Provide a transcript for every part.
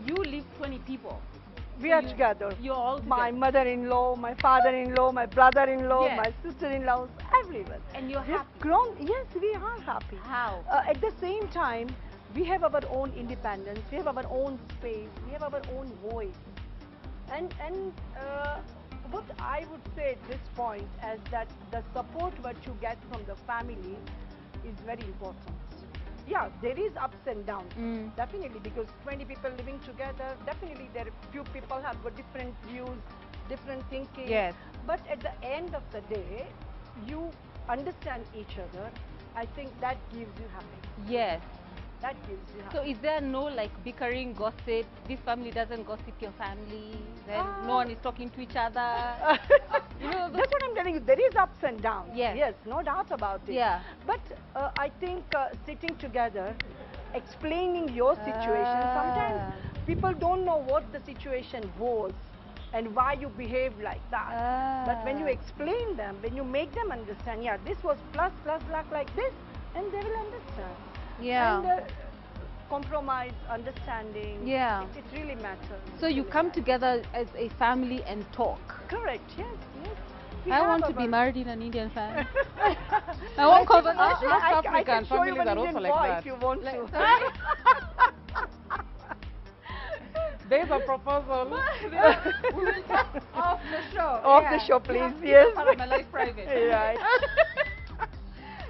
you live 20 people. We are together. You're all together. My mother-in-law, my father-in-law, my brother-in-law, Yes. my sister-in-law, everyone. And you're We've happy. grown. Yes, we are happy. How? At the same time, we have our own independence. We have our own space. We have our own voice. And what I would say at this point is that the support what you get from the family is very important. Yeah, there is ups and downs, definitely, because 20 people living together, definitely there are few people have got different views, different thinking. Yes. But at the end of the day, you understand each other. I think that gives you happiness. Yes. That gives you So happiness. is there no like bickering, gossip? This family doesn't gossip your family. Then no one is talking to each other. You know, That's what I'm telling you. There is ups and downs. Yes. Yes, no doubt about it. Yeah. But I think sitting together, explaining your situation, sometimes people don't know what the situation was and why you behave like that. But when you explain them, when you make them understand, yeah, this was plus like this, and they will understand. Yeah. And compromise, understanding. Yeah. It really matters. So you Really come matters. together as a family and talk. Correct. Yes. Yes. We I have want to be our- married in an Indian family. I want conversation. I African can show you families an are also Indian like boy that. if you want to. There's a proposal. We will talk off the show. Off Yeah. the show, You please. have to keep Yes. a part of my life private. Right.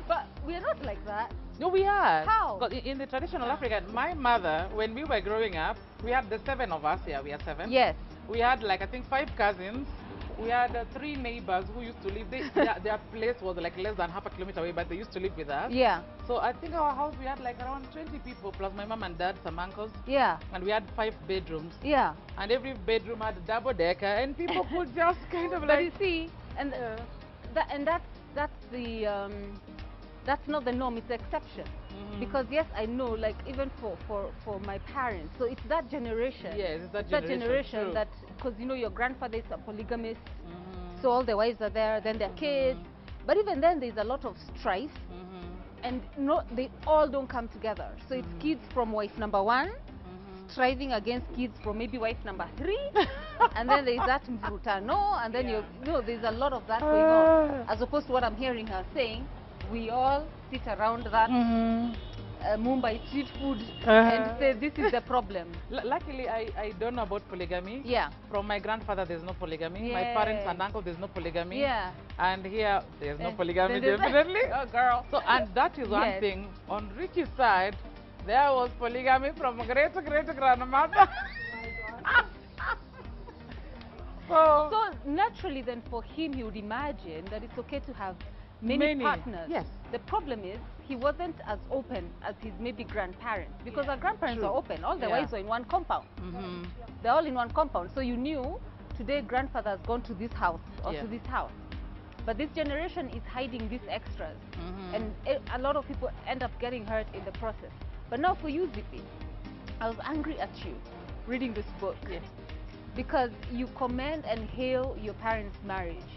But we're not like that. No, we are. How? But in the traditional African, my mother, when we were growing up, we had the 7 of us. Yeah, we are 7. Yes. We had like, I think, 5 cousins. We had 3 neighbors who used to live. Their place was like less than half a kilometer away, but they used to live with us. Yeah. So I think our house, we had like around 20 people, plus my mom and dad, some uncles. Yeah. And we had 5 bedrooms. Yeah. And every bedroom had a double decker, and people could just kind of But you like... see, and that's the that's not the norm. It's the exception. Because yes, I know, like even for my parents, so it's that generation. Yes, it's that It's that generation, generation true. that, because you know your grandfather is a polygamist, so all the wives are there, then their kids. But even then, there's a lot of strife, and no, they all don't come together. So it's kids from wife number 1 striving against kids from maybe wife number 3, and then there's that mvurutano, and then you know there's a lot of that going on, as opposed to what I'm hearing her saying. We all sit around that Mumbai street food and say this is the problem. Luckily, I don't know about polygamy. Yeah. From my grandfather, there's no polygamy. My Yeah. parents and uncle, there's no polygamy. Yeah. And here, there's no polygamy, Then there's- definitely. Oh, girl. So, and that is one Yes. thing. On Ricky's side, there was polygamy from great grandmother. So, So naturally, then for him, he would imagine that it's okay to have many partners. Yes. The problem is he wasn't as open as his maybe grandparents, because our grandparents True. are open. All the Yeah. wives are in one compound. They're all in one compound. So you knew today grandfather has gone to this house or Yeah. to this house. But this generation is hiding these extras. And a lot of people end up getting hurt in the process. But now for you, Zippy, I was angry at you reading this book. Yes. Because you commend and hail your parents' marriage.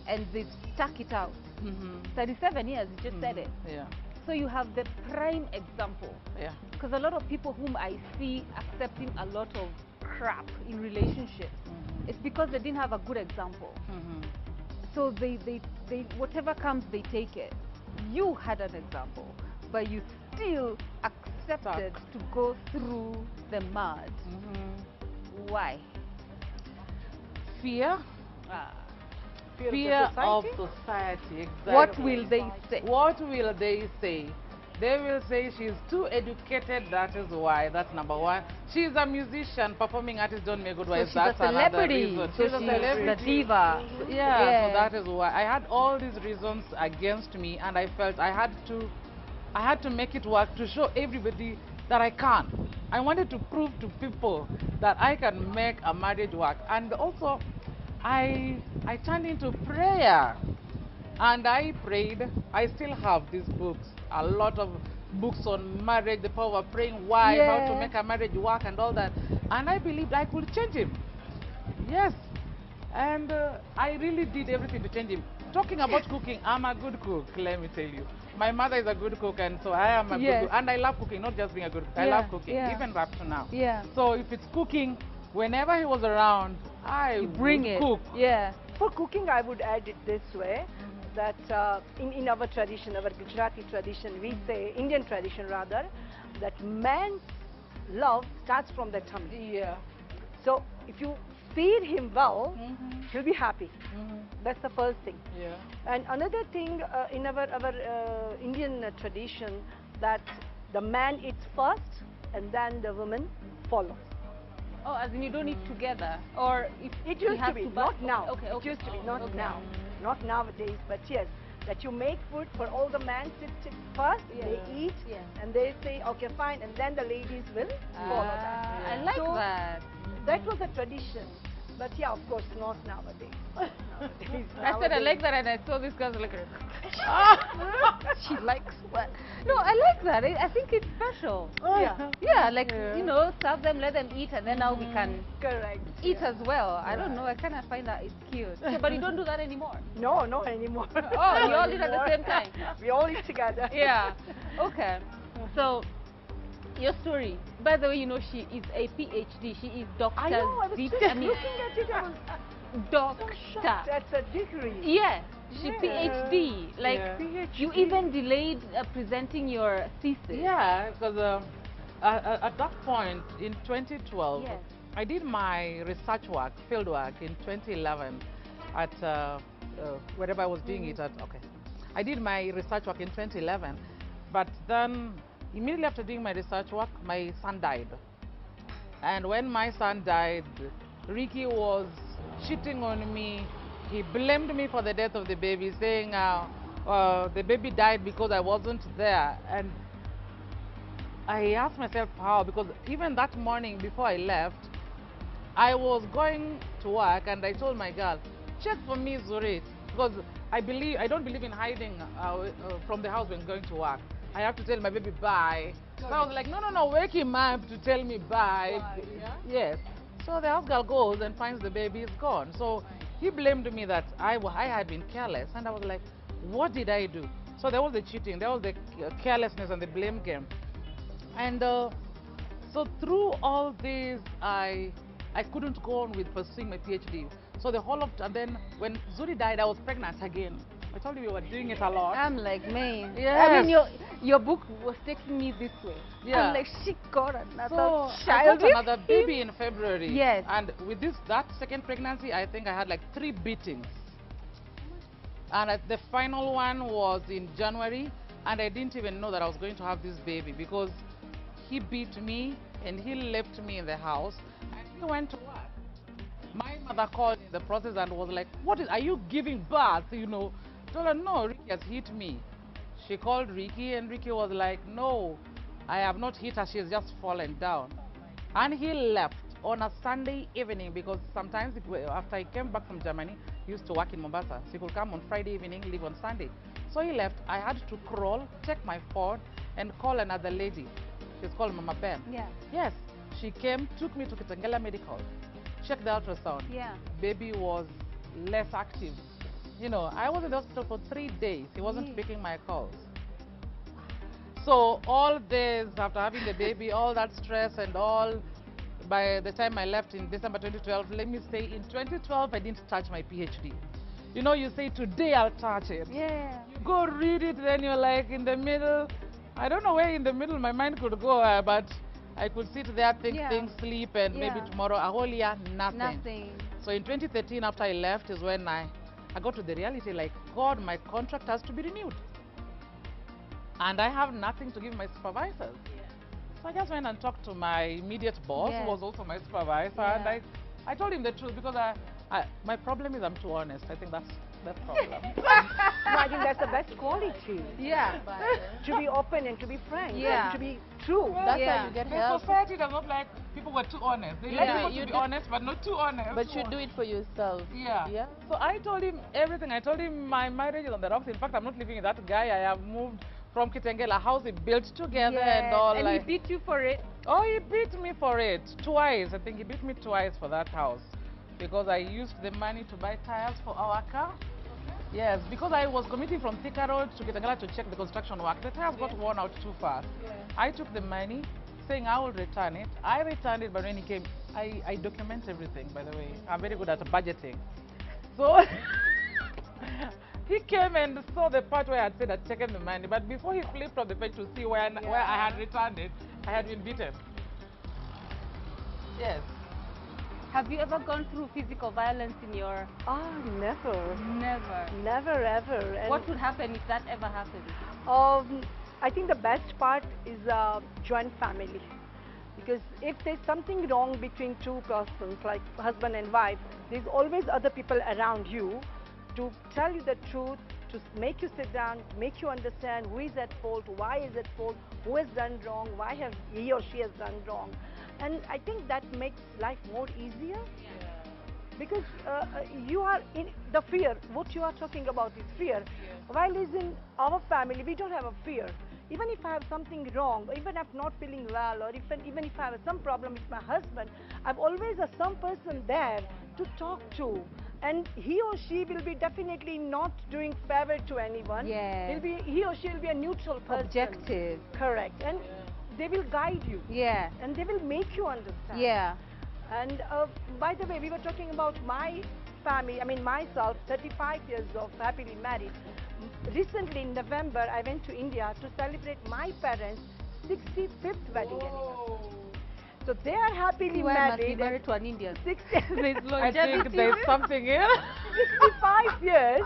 And they've stuck it out. 37 years, you just said it. Yeah. So you have the prime example. Yeah. Because a lot of people whom I see accepting a lot of crap in relationships, it's because they didn't have a good example. So they whatever comes, they take it. You had an example, but you still accepted to go through the mud. Why? Fear. Fear Of the society? society, exactly. What will they say? What will they say? They will say she's too educated, that is why. That's number 1. She's a musician, performing artist, don't make good So wives. she's a That's another celebrity. reason. So She's a she's celebrity. the diva. Yeah, so that is why. I had all these reasons against me, and I felt I had to make it work to show everybody that I can. I wanted to prove to people that I can make a marriage work. And also, I turned into prayer. And I prayed. I still have these books, a lot of books on marriage, the power of praying, why, how to make a marriage work and all that. And I believed I could change him. Yes. And I really did everything to change him. Talking about cooking, I'm a good cook, let me tell you. My mother is a good cook, and so I am a Yes. good cook. And I love cooking, not just being a good cook. I Yeah, love cooking, yeah. even up to now. Yeah. So if it's cooking, whenever he was around, I You bring would it. cook. Yeah. For cooking, I would add it this way, that in our tradition, our Gujarati tradition, we say, Indian tradition rather, that man's love starts from the tummy. Yeah. So if you feed him well, Mm-hmm. he'll be happy. That's the first thing. Yeah. And another thing in our Indian tradition, that the man eats first and then the woman follows. Oh, as in you don't eat together, or if It he used has to be, buy- not now. Okay, It okay. used to be, Oh, not okay. now. Not nowadays, but yes, that you make food for all the men sit first, they Yeah. eat, Yeah. and they say, okay, fine, and then the ladies will follow that. Ah, I like So, that. That was a tradition. But yeah, of course, not nowadays. I said I like that, and I saw this girl like, she likes what? No, I like that. I think it's special. Yeah, Yeah, like you know, serve them, let them eat, and then now we can correct. eat as well. I don't know. I kind of find that it's cute. So, but you don't do that anymore. No, not anymore. Oh, you all eat at the same time. We all eat together. Yeah. Okay. So, your story. By the way, you know she is a PhD. She is Doctor. I know, I was Zippy. just looking at it, I was Doctor. that's a degree. Yeah, she Yeah. PhD. Like Yeah. you even delayed presenting your thesis. Yeah, because at that point in 2012, Yes. I did my research work, field work in 2011 at wherever I was doing it at. Okay, I did my research work in 2011, but then immediately after doing my research work, my son died. And when my son died, Ricky was cheating on me. He blamed me for the death of the baby, saying the baby died because I wasn't there. And I asked myself how, because even that morning before I left, I was going to work and I told my girl, check for me, Zuri, because I don't believe in hiding from the house when going to work. I have to tell my baby bye. So I was like, no, wake him up to tell me bye. Yeah? Yes. So the house girl goes and finds the baby is gone. So he blamed me that I had been careless, and I was like, what did I do? So there was the cheating, there was the carelessness and the blame game. And so through all this, I couldn't go on with pursuing my PhD. So the whole of, and then when Zuri died, I was pregnant again. I told you we were doing it a lot. I'm like, man. I Yes. mean, your book was taking me this way. Yeah. I'm like, she got another So I child. got with another him. baby in February. Yes. And with that second pregnancy, I think I had like 3 beatings. And the final one was in January, and I didn't even know that I was going to have this baby because he beat me and he left me in the house and he went to work. My mother called in the process and was like, are you giving birth? You know, I told her, no, Ricky has hit me. She called Ricky and Ricky was like, no, I have not hit her, she has just fallen down. And he left on a Sunday evening because sometimes after I came back from Germany, he used to work in Mombasa. So he could come on Friday evening, leave on Sunday. So he left. I had to crawl, check my phone, and call another lady. She's called Mama Ben. Yeah. Yes. She came, took me to Kitengela Medical, checked the ultrasound. Yeah. Baby was less active. You know, I was in the hospital for 3 days. He wasn't picking my calls. So all this, after having the baby, all that stress and all, by the time I left in December 2012, let me say in 2012, I didn't touch my PhD. You know, you say, today I'll touch it. Yeah. You go read it, then you're like in the middle. I don't know where in the middle my mind could go, but I could sit there, think, sleep, and maybe tomorrow, a whole year, nothing. Nothing. So in 2013, after I left, is when I got to the reality, like, God, my contract has to be renewed. And I have nothing to give my supervisors. So I just went and talked to my immediate boss, who was also my supervisor, and I told him the truth because my problem is I'm too honest. I think that's the problem. No, I think that's the best quality. Yeah. To be open and to be frank. Yeah. And to be true. That's how you get The help. society does not like people who are too honest. They like people You to be do- honest, but not too honest. But you do it for yourself. Yeah. Yeah. So I told him everything. I told him my marriage is on the rocks. In fact, I'm not living with that guy. I have moved from Kitengela, a house we built together and all. And like, he beat you for it. oh, he beat me for it twice. I think he beat me twice for that house because I used the money to buy tires for our car. Yes, because I was commuting from Thika Road to Kitengela to check the construction work. The tires got worn out too fast. I took the money, saying I will return it. I returned it, but when he came, I document everything, by the way. I'm very good at budgeting. So he came and saw the part where I had said I'd taken the money, but before he flipped on the page to see where I had returned it, I had been beaten. Yes. Have you ever gone through physical violence in your... Ah, never. Never. Never ever. And What would happen if that ever happened? I think the best part is a joint family. Because if there's something wrong between two persons, like husband and wife, there's always other people around you to tell you the truth, to make you sit down, make you understand who is at fault, why is at fault, who has done wrong, why have he or she has done wrong. And I think that makes life more easier. Because you are in the fear, what you are talking about is fear. While is in our family, we don't have a fear. Even if I have something wrong, even if I'm not feeling well, or even if I have some problem with my husband, I've always some person there to talk to. And he or she will be definitely not doing favor to anyone. Yeah. He or she will be a neutral person. Objective. Correct. And they will guide you. Yeah. And they will make you understand. Yeah. And by the way, we were talking about my family, I mean myself, 35 years of happily married. Recently in November, I went to India to celebrate my parents' 65th wedding anniversary. So they are happily Must be married. married to an Indian. 60, I think there's something here. 65 years.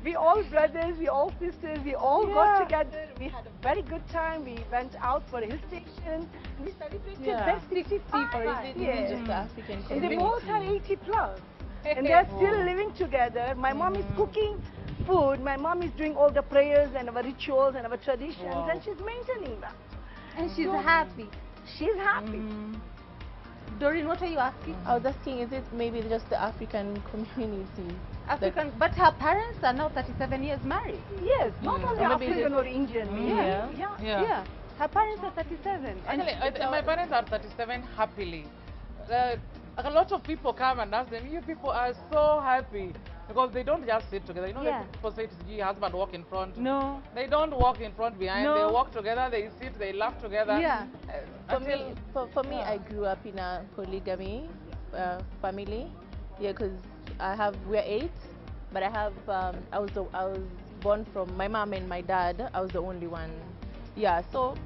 We all brothers, we all sisters, we all got together. We had a very good time. We went out for a hill station. We celebrated their 65. Or is it just the African And community? they both are 80 plus. And they are still living together. My mom is cooking food. My mom is doing all the prayers and our rituals and our traditions. And she's maintaining that. And she's happy. She's happy. Doreen, what are you asking? I was asking, is it maybe just the African community? African, but her parents are now 37 years married. Yes, not only Or maybe African or Indian. Yeah. Her parents are 37. Actually, my parents are 37 happily. A lot of people come and ask them, you people are so happy. Because they don't just sit together. You know, Yeah. people say, gee, husband walk in front. No. They don't walk in front, behind. No. They walk together, they sit, they laugh together. Yeah. For me, I grew up in a polygamy family. Yeah, because we're 8, but I was born from my mom and my dad. I was the only one. Yeah, so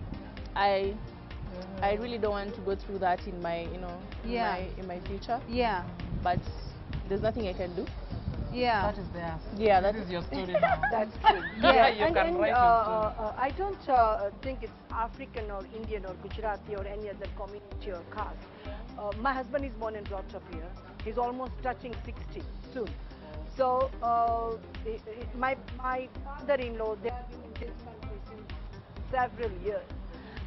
I really don't want to go through that in my, in my future. Yeah. But there's nothing I can do. Yeah. That is theirs. Yeah, This is your story now. That's true. Yeah, you can write I don't think it's African or Indian or Gujarati or any other community or caste. My husband is born and brought up here. He's almost touching 60 soon. So my father-in-law, they have been in this country since several years.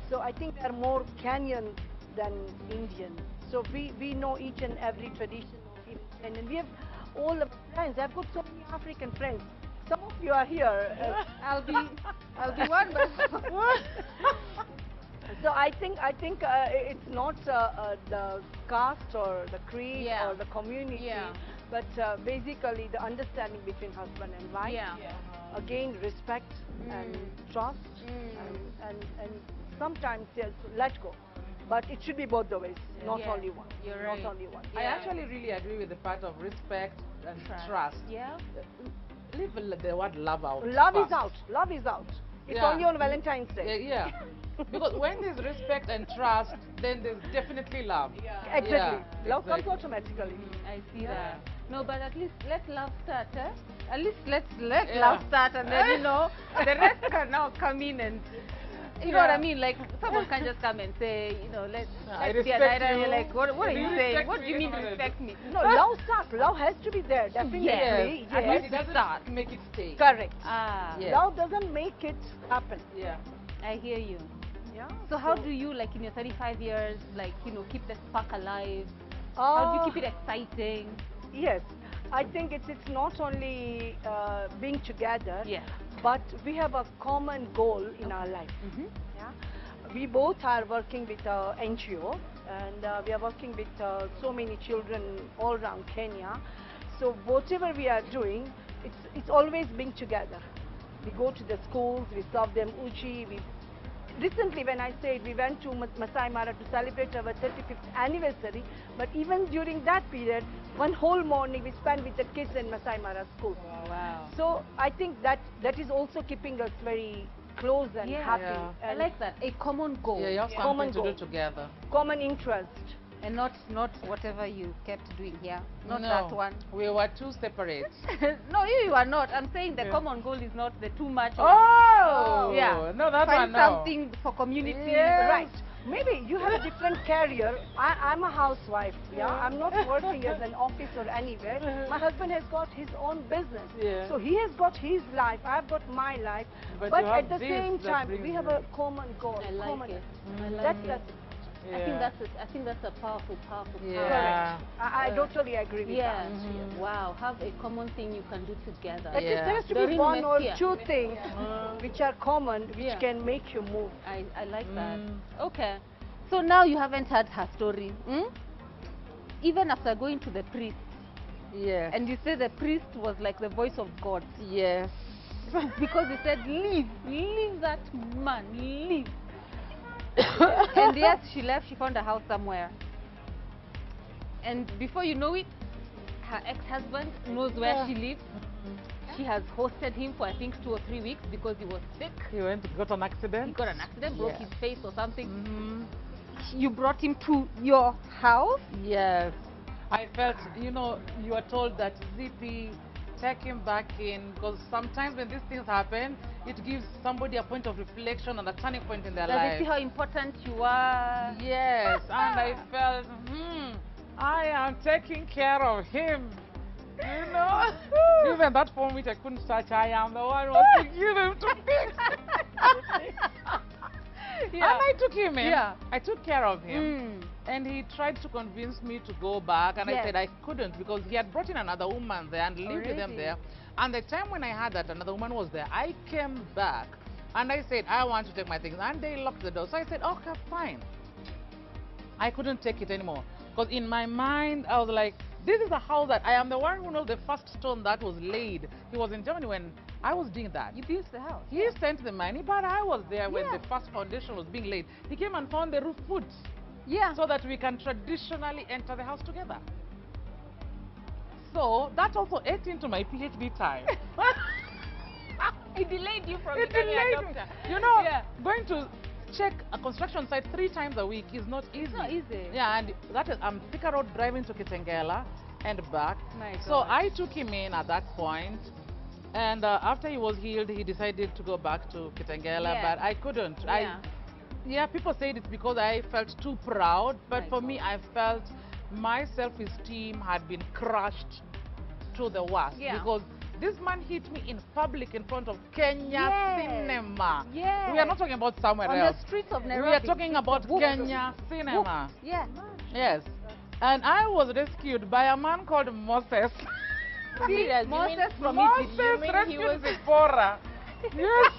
So I think they're more Kenyan than Indian. So we know each and every tradition of Indian, and we have all the friends. I've got so many African friends. Some of you are here. I'll be one, but so I think it's not the caste or the creed or the community, but basically the understanding between husband and wife. Yeah. Again, respect and trust, and sometimes yes, let go. But it should be both the ways, not only one. You're right. Not only one. I actually really agree with the part of respect and trust. Yeah. Leave the word love out. Love is first. out. Love is out. It's Yeah. only on Valentine's Day. Yeah. Because when there's respect and trust, then there's definitely love. Exactly. Yeah, Love comes exactly. automatically. I see that. No, but at least let love start, eh? At least let love start, and then the rest can now come in and you know what I mean? Like someone can just come and say, let's be respect an and you. you're like, what are Do you you saying? respect What do you me? mean respect me? No, love starts. Love has to be there, definitely. Yes. But Yes. it doesn't make it stay. Correct. Ah, Yeah. Love doesn't make it happen. Yeah. I hear you. Yeah. So how do you, like in your 35 years, like, keep the spark alive? How do you keep it exciting? Yes. I think it's not only being together, Yeah. but we have a common goal in our life. Yeah. We both are working with a NGO, and we are working with so many children all around Kenya. So whatever we are doing, it's always being together. We go to the schools, we serve them uji. Recently, when I said we went to Masai Mara to celebrate our 35th anniversary, but even during that period, one whole morning we spent with the kids in Masai Mara school. Wow. So I think that is also keeping us very close and happy. Yeah. I like that. A common goal. Yeah, you have Common something to goal. do together. Common interest. And not whatever you kept doing here. Not No, that one. we were two separate. No, you are not. I'm saying the common goal is not the too much. Oh! Yeah. No, that Find one, no. something for community. Yes. Right. Maybe you have a different career. I'm a housewife. Yeah. I'm not working as an office or anywhere. My husband has got his own business. Yeah. So he has got his life. I've got my life. But But you have at the this same that time, brings we have you. a common goal. I like common. it. I like That's it. that's Yeah. I think that's a powerful Yeah. correct. I totally agree with Yeah. that. Wow. Have a common thing you can do together. At least Yeah. there has to Very be one or messy. two things which are common, which Yeah. can make you move. I like that. Mm. Okay. So now you haven't heard her story. Even after going to the priest, Yes. and you say the priest was like the voice of God. Yes. Because he said, leave that man, leave. And yes, she left, she found a house somewhere. And before you know it, her ex-husband knows where she lives. She has hosted him for I think 2 or 3 weeks because he was sick. He got an He accident. got an accident, broke Yeah. his face or something. Mhm. You brought him to your house? Yes. I felt, you know, you are told that Zippy, take him back in, because sometimes when these things happen, it gives somebody a point of reflection and a turning point in their Does life. they see how important you are? Yes, and I felt, I am taking care of him. You know, even that form which I couldn't touch, I am the one who was to give him to fix. Yeah. And I took him in. Yeah. I took care of him. And he tried to convince me to go back, and I Yes. said I couldn't because he had brought in another woman there and lived with them Already. there. And the time when I heard that another woman was there, I came back and I said, I want to take my things. And they locked the door. So I said, okay, fine. I couldn't take it anymore. Because in my mind, I was like, this is a house that I am the one who knows the first stone that was laid. He was in Germany when I was doing that. You built the house. He sent the money, but I was there when Yeah. the first foundation was being laid. He came and found the roof put Yeah. so that we can traditionally enter the house together. So that also ate into my PhD time. It delayed you from It becoming a delayed me. doctor. You know, Yeah. going to check a construction site 3 times a week is not easy. It's not easy. Yeah, and that is, I'm Thika Road driving to Kitengela and back. My So God. I took him in at that point, and after he was healed, he decided to go back to Kitengela, Yeah. but I couldn't. Yeah. Yeah, people said it's because I felt too proud, but My for me, I felt my self-esteem had been crushed to the worst Yeah. because this man hit me in public in front of Kenya Yes. Cinema. Yes. We are not talking about somewhere On else. the streets of Nairobi. We are talking about Whoop. Kenya Cinema. Whoop. Yeah. Yes. And I was rescued by a man called Moses. Serious? You Moses mean- from Moses Egypt. You mean he rescued was- Zipporah. Yes.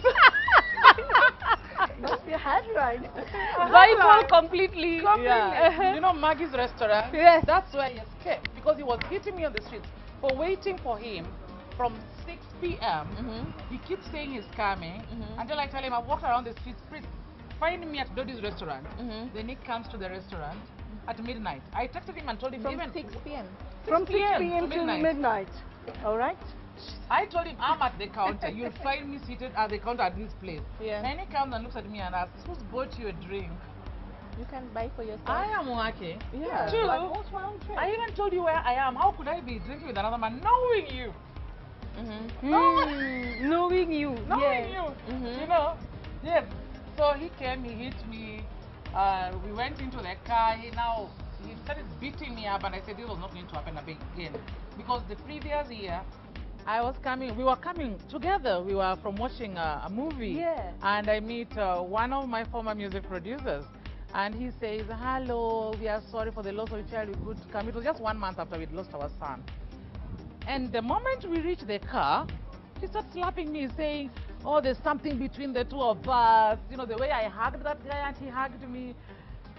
Must be a headline. Bible completely. Completely. You know Maggie's restaurant? Yes. That's where he escaped because he was hitting me on the streets for waiting for him from 6 p.m. He keeps saying he's coming until I tell him I've walked around the streets. Please find me at Dodi's restaurant. Then he comes to the restaurant at midnight. I texted him and told him From even 6 p.m. From 6 p.m. p.m. to till midnight. midnight. All right? I told him I'm at the counter. You'll find me seated at the counter at this place. Yeah. And he comes and looks at me and asks, who's bought you a drink? You can buy for yourself. I am working. Yeah. True. I bought my own drink. I even told you where I am. How could I be drinking with another man knowing you? Knowing you. Knowing Yes. you. You know? Yes. So he came, he hit me. We went into the car. He started beating me up, and I said this was not going to happen again. Because the previous year, we were coming together. We were from watching a movie. Yeah. And I meet one of my former music producers. And he says, hello, we are sorry for the loss of a child. We could come. It was just 1 month after we'd lost our son. And the moment we reached the car, he starts slapping me, saying, oh, there's something between the two of us. You know, the way I hugged that guy and he hugged me.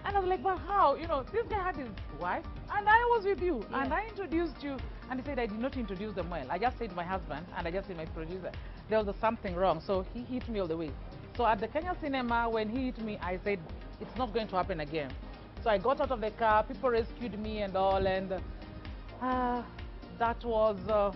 And I was like, but how? You know, this guy had his wife and I was with you. Yeah. And I introduced you And he said, I did not introduce them well. I just said my husband, and I just said my producer. There was something wrong, so he hit me all the way. So at the Kenya cinema, when he hit me, I said, it's not going to happen again. So I got out of the car, people rescued me and all, and that was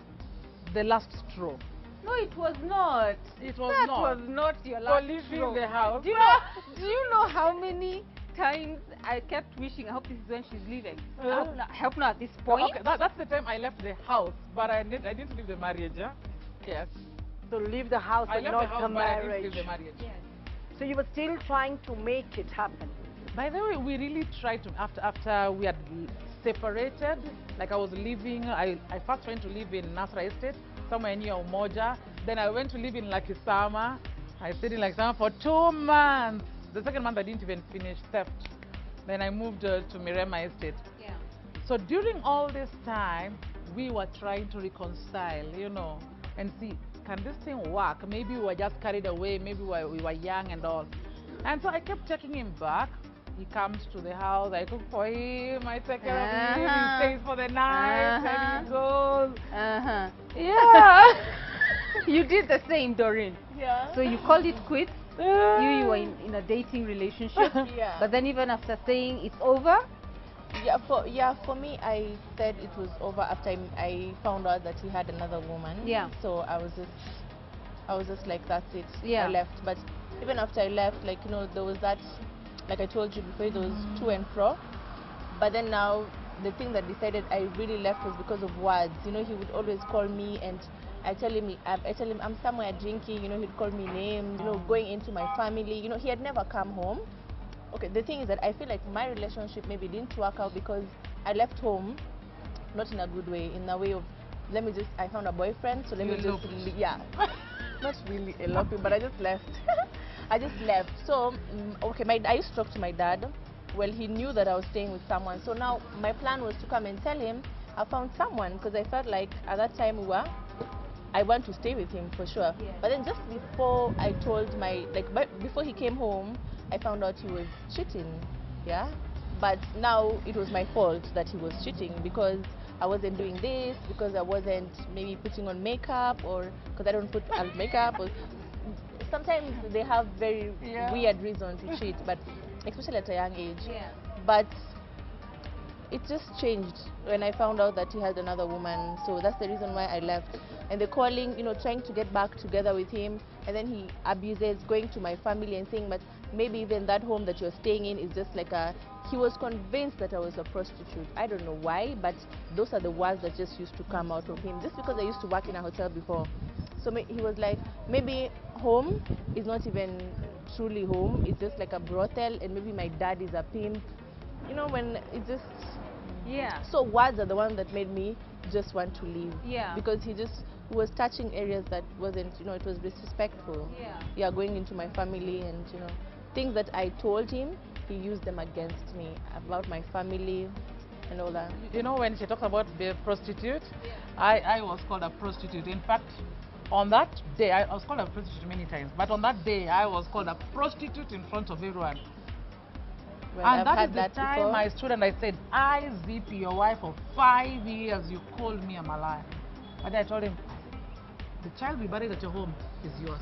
the last straw. No, it was not. It was that not. was not your last For leaving straw. the house. Do you know how many times I kept wishing, I hope this is when she's leaving. I hope not at this point. Okay, that's the time I left the house, but I didn't leave the marriage, yeah? Yes. So leave the house I but left not the house, the but I didn't marriage. leave the marriage. Yes. So you were still trying to make it happen. By the way, we really tried to, after we had separated, like I was living, I first went to live in Nasra Estate, somewhere near Umoja. Then I went to live in Lakisama. I stayed in Lakisama for 2 months. The second month I didn't even finish theft. Then I moved to Mirema Estate. Yeah. So during all this time, we were trying to reconcile, you know, and see, can this thing work? Maybe we were just carried away, maybe we were young and all. And so I kept taking him back. He comes to the house, I cook for him, I take care of him, he stays for the night, and he goes. Yeah. You did the same, Doreen. Yeah. So you called it quits. You were in a dating relationship. Yeah. But then even after saying it's over, For me, I said it was over after I found out that he had another woman. Yeah. So I was just like, that's it. Yeah. I left. But even after I left, like, you know, there was that, like I told you before, there was to and fro. But then now, the thing that decided I really left was because of words. You know, he would always call me, and I tell him I'm somewhere drinking. You know, he'd call me names. You know, going into my family. You know, he had never come home. Okay, the thing is that I feel like my relationship maybe didn't work out because I left home, not in a good way, in a way of, I found a boyfriend, so let me just, yeah, not really eloping, but I just left. I just left. So, okay, I used to talk to my dad. Well, he knew that I was staying with someone. So now my plan was to come and tell him I found someone, because I felt like at that time I want to stay with him for sure. Yeah. But then just before I told before he came home, I found out he was cheating, yeah? But now it was my fault that he was cheating because I wasn't doing this, because I wasn't maybe putting on makeup, or because I don't put on makeup. Or sometimes they have very weird reasons to cheat, but especially at a young age. Yeah. But it just changed when I found out that he had another woman, so that's the reason why I left. And the calling, you know, trying to get back together with him, and then he abuses, going to my family and saying, but maybe even that home that you're staying in is just like he was convinced that I was a prostitute. I don't know why, but those are the words that just used to come out of him, just because I used to work in a hotel before. So he was like, maybe home is not even truly home, it's just like a brothel, and maybe my dad is a pimp. You know, when it just... Yeah. So words are the ones that made me just want to leave. Yeah. Because he was touching areas that wasn't, you know, it was disrespectful. Yeah. Yeah, going into my family, and, you know, things that I told him, he used them against me, about my family and all that. You know, when she talks about the prostitute, I was called a prostitute. In fact, on that day, I was called a prostitute many times, but on that day, I was called a prostitute in front of everyone. Well, And I've that had is that the time before. I stood and I said, I, Zippy, your wife of 5 years, you called me a liar. But I told him, the child we buried at your home is yours.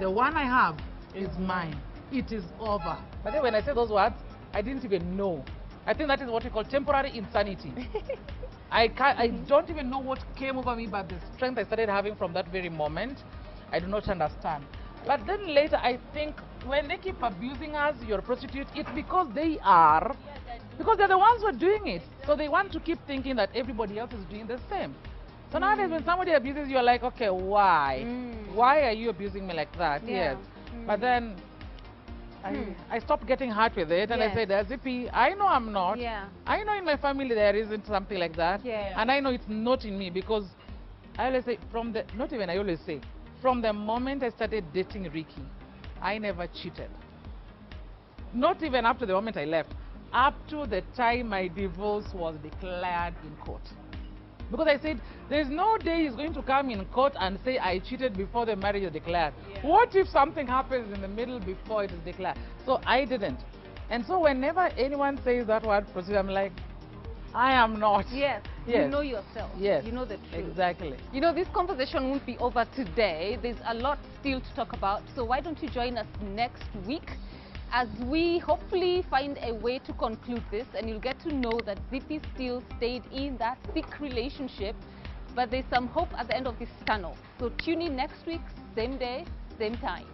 The one I have is mine. It is over. But then when I said those words, I didn't even know. I think that is what we call temporary insanity. I don't even know what came over me, but the strength I started having from that very moment, I do not understand. But then later, I think when they keep abusing us, you're a prostitute, it's because they are. Because they're the ones who are doing it. So they want to keep thinking that everybody else is doing the same. So nowadays, when somebody abuses you, you're like, okay, why? Why are you abusing me like that? Yeah. Yes. But then I stopped getting hurt with it, and I said, Zippy, I know I'm not. Yeah. I know in my family there isn't something like that. Yeah. And I know it's not in me, because I always say, I always say, from the moment I started dating Ricky, I never cheated. Not even after the moment I left, up to the time my divorce was declared in court. Because I said, there's no day he's going to come in court and say I cheated before the marriage is declared. What if something happens in the middle before it is declared? So I didn't. And so whenever anyone says that word prostitute, I'm like, I am not. Yes, you Yes. know yourself. Yes. You know the truth. Exactly. You know, this conversation won't be over today. There's a lot still to talk about. So why don't you join us next week as we hopefully find a way to conclude this, and you'll get to know that Zippy still stayed in that thick relationship, but there's some hope at the end of this tunnel. So tune in next week, same day, same time.